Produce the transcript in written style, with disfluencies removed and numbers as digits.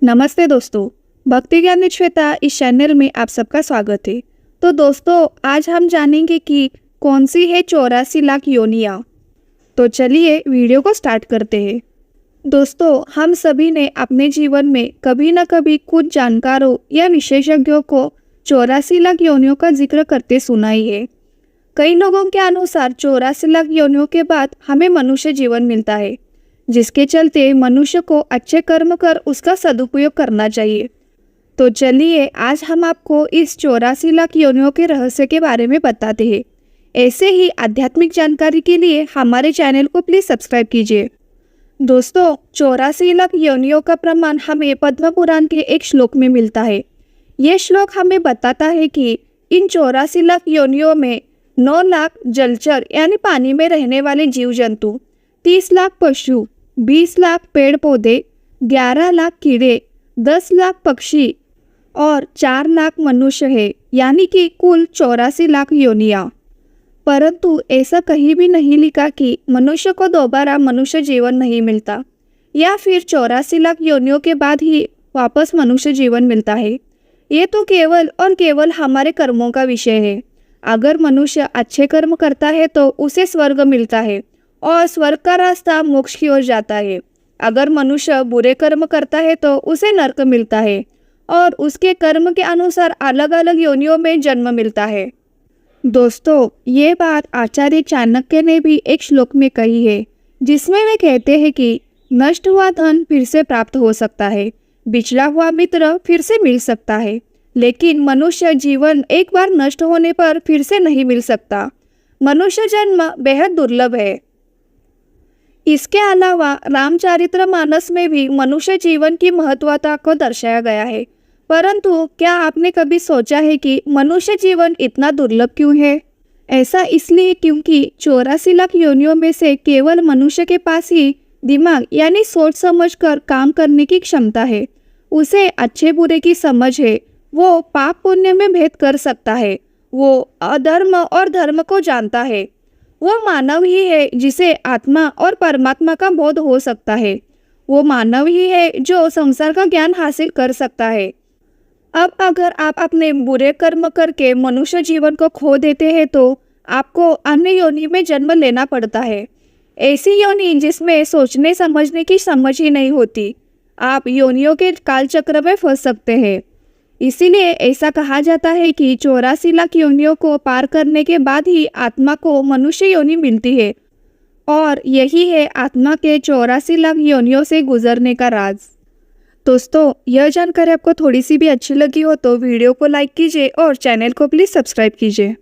नमस्ते दोस्तों, भक्ति ज्ञान निश्वेता इस चैनल में आप सबका स्वागत है। तो दोस्तों, आज हम जानेंगे कि कौन सी है 84 लाख योनियाँ। तो चलिए वीडियो को स्टार्ट करते हैं। दोस्तों, हम सभी ने अपने जीवन में कभी न कभी कुछ जानकारों या विशेषज्ञों को 84 लाख योनियों का जिक्र करते सुना ही है। कई लोगों के अनुसार 84 लाख योनियों के बाद हमें मनुष्य जीवन मिलता है, जिसके चलते मनुष्य को अच्छे कर्म कर उसका सदुपयोग करना चाहिए। तो चलिए आज हम आपको इस 84 लाख योनियों के रहस्य के बारे में बताते हैं। ऐसे ही आध्यात्मिक जानकारी के लिए हमारे चैनल को प्लीज सब्सक्राइब कीजिए। दोस्तों, 84 लाख योनियों का प्रमाण हमें पद्म पुराण के एक श्लोक में मिलता है। ये श्लोक हमें बताता है कि इन 84 लाख योनियों में 9 लाख जलचर यानी पानी में रहने वाले जीव जंतु, 30 लाख पशु, 20 लाख पेड़ पौधे, 11 लाख कीड़े, 10 लाख पक्षी और 4 लाख मनुष्य है, यानी कि कुल 84 लाख योनियाँ। परंतु ऐसा कहीं भी नहीं लिखा कि मनुष्य को दोबारा मनुष्य जीवन नहीं मिलता या फिर 84 लाख योनियों के बाद ही वापस मनुष्य जीवन मिलता है। ये तो केवल और केवल हमारे कर्मों का विषय है। अगर मनुष्य अच्छे कर्म करता है तो उसे स्वर्ग मिलता है और स्वर्ग का रास्ता मोक्ष की ओर जाता है। अगर मनुष्य बुरे कर्म करता है तो उसे नरक मिलता है और उसके कर्म के अनुसार अलग अलग योनियों में जन्म मिलता है। दोस्तों, ये बात आचार्य चाणक्य ने भी एक श्लोक में कही है, जिसमें वे कहते हैं कि नष्ट हुआ धन फिर से प्राप्त हो सकता है, बिछड़ा हुआ मित्र फिर से मिल सकता है, लेकिन मनुष्य जीवन एक बार नष्ट होने पर फिर से नहीं मिल सकता। मनुष्य जन्म बेहद दुर्लभ है। इसके अलावा रामचरितमानस में भी मनुष्य जीवन की महत्वता को दर्शाया गया है। परंतु क्या आपने कभी सोचा है कि मनुष्य जीवन इतना दुर्लभ क्यों है? ऐसा इसलिए क्योंकि 84 लाख योनियों में से केवल मनुष्य के पास ही दिमाग यानी सोच समझ कर काम करने की क्षमता है। उसे अच्छे बुरे की समझ है। वो पाप पुण्य में भेद कर सकता है। वो अधर्म और धर्म को जानता है। वो मानव ही है जिसे आत्मा और परमात्मा का बोध हो सकता है। वो मानव ही है जो संसार का ज्ञान हासिल कर सकता है। अब अगर आप अपने बुरे कर्म करके मनुष्य जीवन को खो देते हैं तो आपको अन्य योनि में जन्म लेना पड़ता है। ऐसी योनि जिसमें सोचने समझने की समझ ही नहीं होती। आप योनियों के कालचक्र में फंस सकते हैं। इसीलिए ऐसा कहा जाता है कि 84 लाख योनियों को पार करने के बाद ही आत्मा को मनुष्य योनि मिलती है और यही है आत्मा के 84 लाख योनियों से गुजरने का राज। दोस्तों, यह जानकारी आपको थोड़ी सी भी अच्छी लगी हो तो वीडियो को लाइक कीजिए और चैनल को प्लीज़ सब्सक्राइब कीजिए।